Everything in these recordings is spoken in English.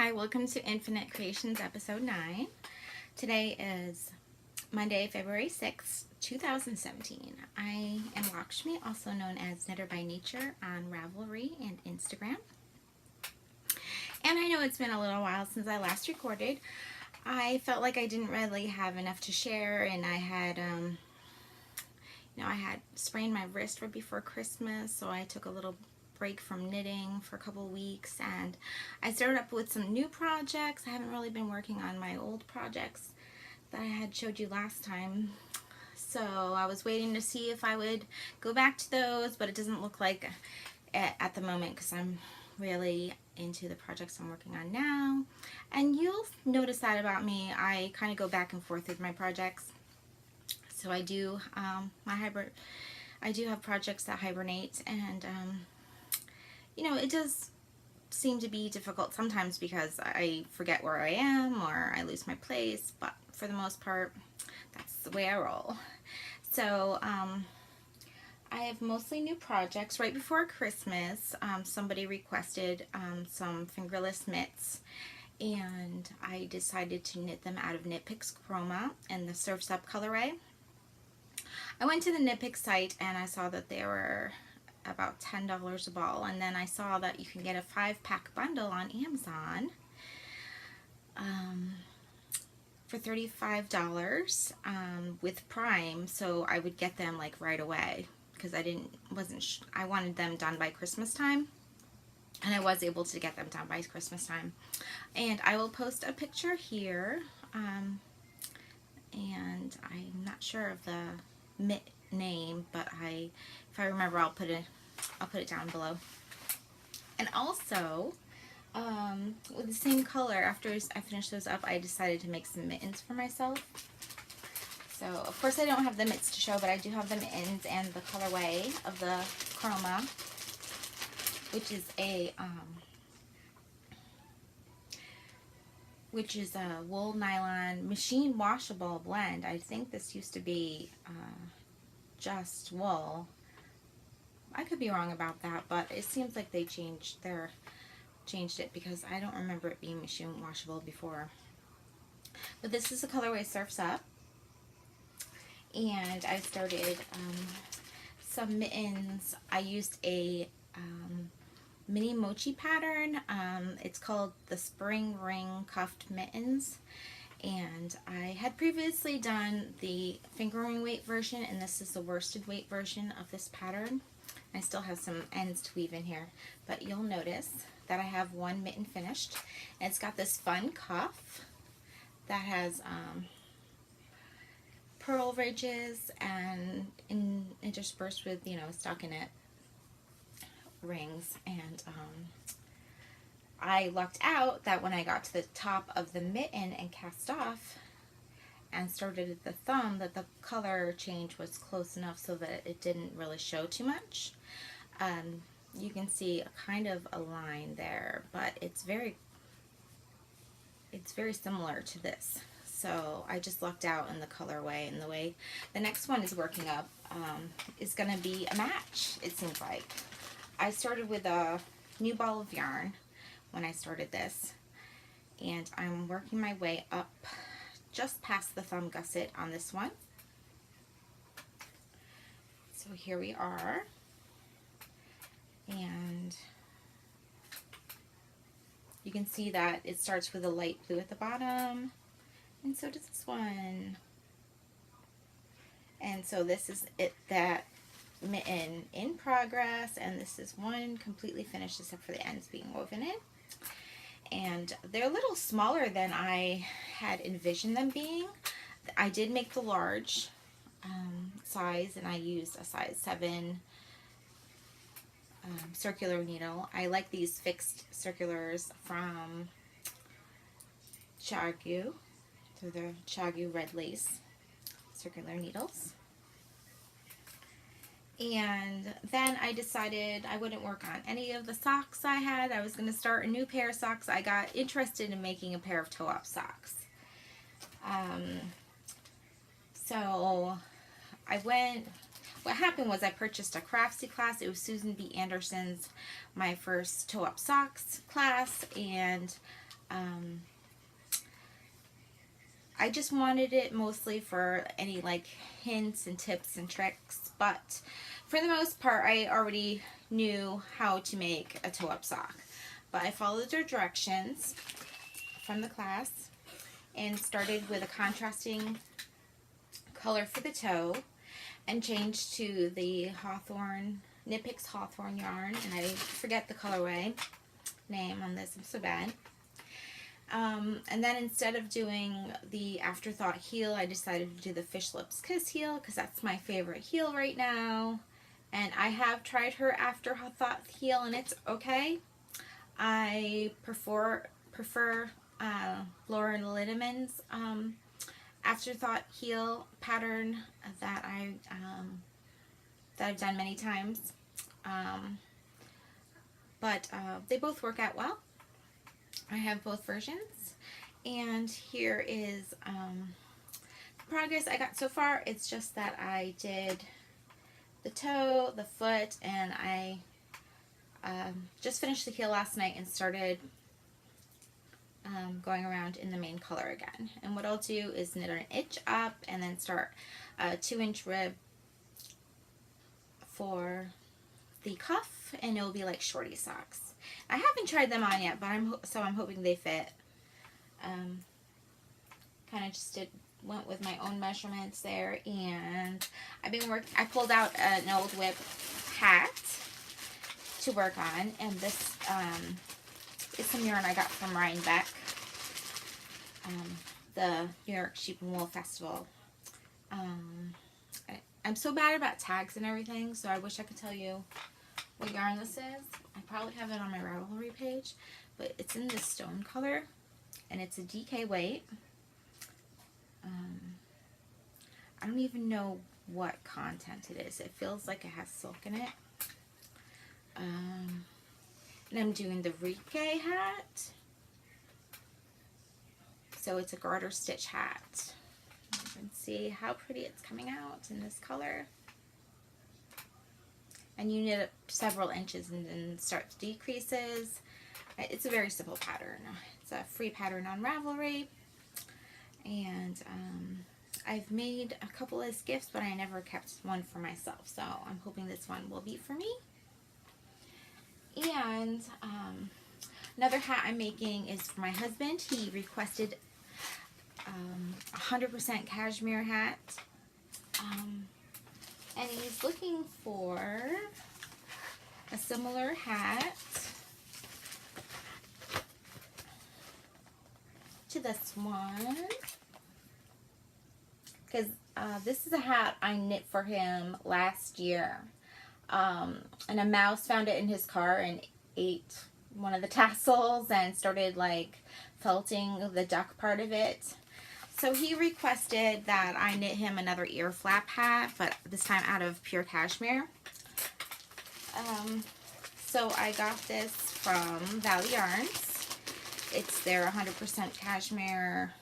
Hi, welcome to Infinite Creations episode 9. Today is Monday, February 6th, 2017. I am Lakshmi, also known as Knitter by Nature on Ravelry and Instagram. And I know it's been a little while since I last recorded. I felt like I didn't really have enough to share, and I had sprained my wrist right before Christmas, so I took a little break from knitting for a couple weeks, and I started up with some new projects. I haven't really been working on my old projects that I had showed you last time, so I was waiting to see if I would go back to those, but it doesn't look like at the moment because I'm really into the projects I'm working on now. And you'll notice that about me, I kind of go back and forth with my projects. So I do I do have projects that hibernate, and it does seem to be difficult sometimes because I forget where I am or I lose my place, but for the most part, that's the way I roll. So I have mostly new projects. Right before Christmas, somebody requested some fingerless mitts, and I decided to knit them out of Knit Picks Chroma and the Surf's Up colorway. I went to the Knit Picks site and I saw that they were about $10 a ball, and then I saw that you can get a 5-pack bundle on Amazon for $35 with Prime, so I would get them like right away because I wanted them done by Christmas time, and I was able to get them done by Christmas time. And I will post a picture here, and I'm not sure of the mitt name, but if I remember, I'll put it down below. And also, with the same color, after I finished those up, I decided to make some mittens for myself. So, of course, I don't have the mitts to show, but I do have the mittens and the colorway of the Chroma, which is a wool nylon machine washable blend. I think this used to be just wool. I could be wrong about that, but it seems like they changed it because I don't remember it being machine washable before. But this is the colorway Surf's Up, and I started some mittens. I used a mini mochi pattern. It's called the Spring Ring Cuffed Mittens, and I had previously done the fingering weight version, and this is the worsted weight version of this pattern. I still have some ends to weave in here, but you'll notice that I have one mitten finished, and it's got this fun cuff that has pearl ridges and interspersed with stockinette rings. And I lucked out that when I got to the top of the mitten and cast off and started at the thumb, that the color change was close enough so that it didn't really show too much. You can see a kind of a line there, but it's very similar to this. So I just lucked out in the colorway, and the way the next one is working up is going to be a match, it seems like. I started with a new ball of yarn when I started this, and I'm working my way up just past the thumb gusset on this one. So here we are, and you can see that it starts with a light blue at the bottom, and so does this one. And so this is that mitten in progress, and this is one completely finished except for the ends being woven in. And they're a little smaller than I had envisioned them being. I did make the large size, and I used a size 7 circular needle. I like these fixed circulars from ChiaoGoo. They're the ChiaoGoo red lace circular needles. And then I decided I wouldn't work on any of the socks I had. I was going to start a new pair of socks. I got interested in making a pair of toe-up socks. So what happened was I purchased a Craftsy class. It was Susan B. Anderson's My First Toe-Up Socks class, and I just wanted it mostly for any like hints and tips and tricks, but for the most part I already knew how to make a toe-up sock. But I followed their directions from the class and started with a contrasting color for the toe and changed to the Hawthorne, Knit Picks Hawthorne yarn, and I forget the colorway name on this, I'm so bad. And then instead of doing the Afterthought heel, I decided to do the Fish Lips Kiss heel because that's my favorite heel right now. And I have tried her Afterthought heel and it's okay. I prefer Laura Lindeman's Afterthought heel pattern that I've done many times. But they both work out well. I have both versions, and here is the progress I got so far. It's just that I did the toe, the foot, and I just finished the heel last night and started going around in the main color again. And what I'll do is knit an inch up and then start a 2-inch rib for the cuff, and it will be like shorty socks. I haven't tried them on yet, but I'm hoping they fit. Kind of just went with my own measurements there, and I pulled out an old whip hat to work on, and this is some yarn I got from Rhinebeck, the New York Sheep and Wool Festival. I'm so bad about tags and everything, so I wish I could tell you what yarn this is. I probably have it on my Ravelry page, but it's in this stone color, and it's a DK weight. I don't even know what content it is. It feels like it has silk in it. And I'm doing the Rike hat. So it's a garter stitch hat. You can see how pretty it's coming out in this color. And you knit up several inches and then start the decreases. It's a very simple pattern. It's a free pattern on Ravelry. And I've made a couple as gifts, but I never kept one for myself. So I'm hoping this one will be for me. And another hat I'm making is for my husband. He requested 100% cashmere hat. And he's looking for a similar hat to this one, because this is a hat I knit for him last year, and a mouse found it in his car and ate one of the tassels and started like felting the duck part of it. So he requested that I knit him another ear flap hat, but this time out of pure cashmere. So I got this from Valley Yarns. It's their 100% cashmere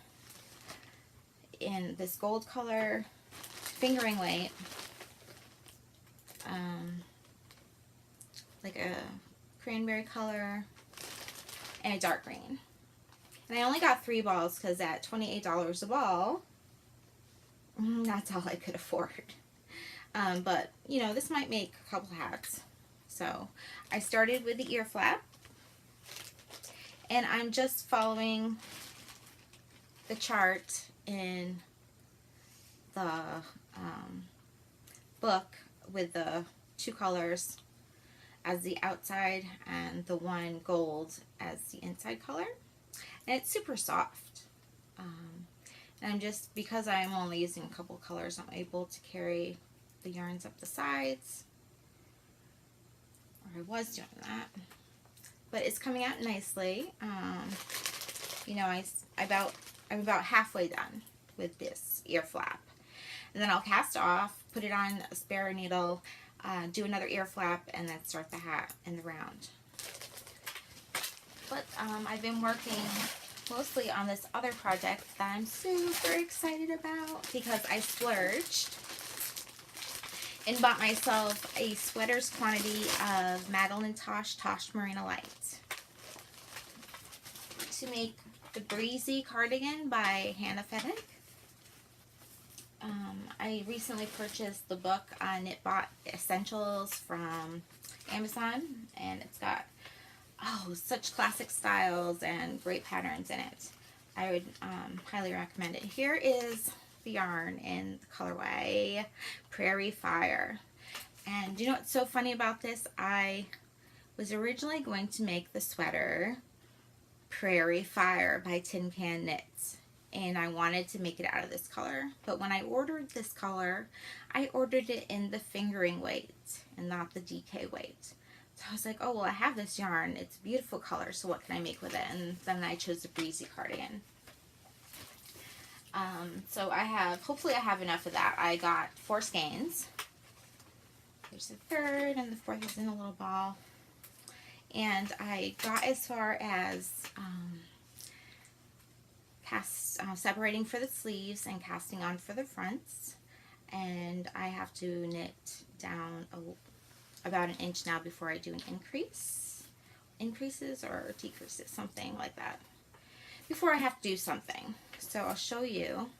in this gold color, fingering weight, like a cranberry color, and a dark green. And I only got 3 balls because at $28 a ball, that's all I could afford. But, you know, this might make a couple hats. So I started with the ear flap. And I'm just following the chart in the book with the 2 colors as the outside and the one gold as the inside color. And it's super soft. And I'm just, because I'm only using a couple colors, I'm able to carry the yarns up the sides. Or I was doing that. But it's coming out nicely. You know, I'm about halfway done with this ear flap. And then I'll cast off, put it on a spare needle, do another ear flap, and then start the hat in the round. But I've been working mostly on this other project that I'm super excited about because I splurged and bought myself a sweater's quantity of Madeline Tosh Merino Light. to make the Breezy Cardigan by Hannah Fennick. I recently purchased the book Knitbot Essentials from Amazon, and it's got such classic styles and great patterns in it. I would highly recommend it. Here is the yarn in the colorway Prairie Fire. And you know what's so funny about this? I was originally going to make the sweater Prairie Fire by Tin Can Knits, and I wanted to make it out of this color. But when I ordered this color, I ordered it in the fingering weight and not the DK weight. So I was like, oh, well, I have this yarn. It's a beautiful color, so what can I make with it? And then I chose the Breezy Cardigan. So hopefully I have enough of that. I got 4 skeins. There's the third, and the fourth is in a little ball. And I got as far as separating for the sleeves and casting on for the fronts. And I have to knit down about 1 inch now before I do an increases or decreases, something like that, before I have to do something. So I'll show you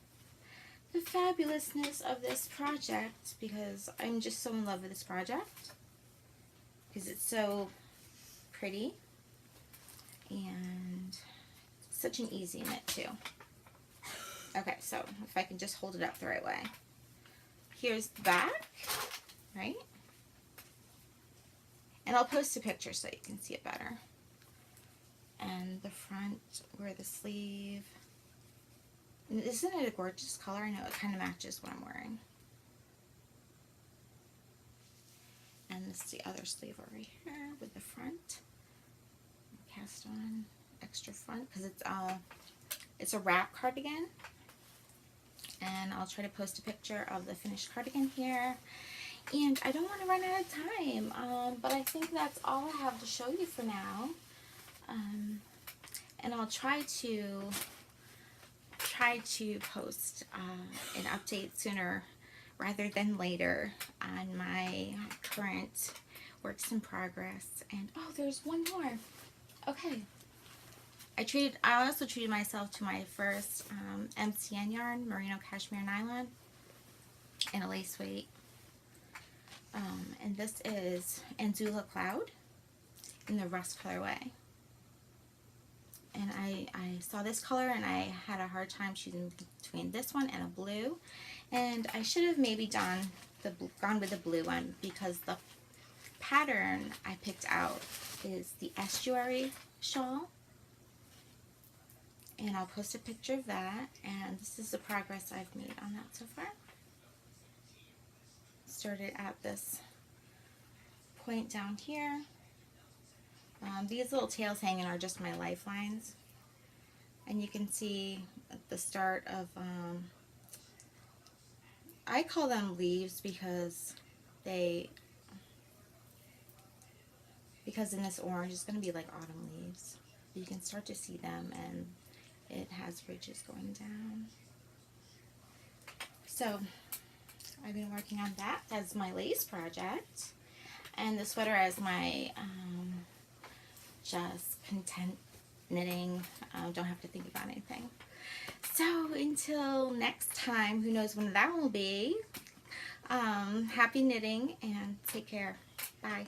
the fabulousness of this project, because I'm just so in love with this project because it's so pretty and such an easy knit too. Okay, so if I can just hold it up the right way. Here's the back, right? And I'll post a picture so you can see it better. And the front, where the sleeve. And isn't it a gorgeous color? I know it kind of matches what I'm wearing. And this is the other sleeve over here with the front. Cast on extra front because it's a wrap cardigan. And I'll try to post a picture of the finished cardigan here. And I don't want to run out of time, but I think that's all I have to show you for now. And I'll try to post an update sooner rather than later on my current works in progress. And oh, there's one more. Okay. I also treated myself to my first MCN yarn, Merino Cashmere Nylon, in a lace weight. And this is Anzula Cloud in the rust colorway. And I saw this color and I had a hard time choosing between this one and a blue. And I should have maybe gone with the blue one, because the pattern I picked out is the Estuary shawl. And I'll post a picture of that. And this is the progress I've made on that so far. Started at this point down here. These little tails hanging are just my lifelines, and you can see at the start of I call them leaves because in this orange it's going to be like autumn leaves. You can start to see them, and it has ridges going down. So I've been working on that as my lace project, and the sweater as my just content knitting. Don't have to think about anything. So until next time, who knows when that will be, happy knitting and take care. Bye.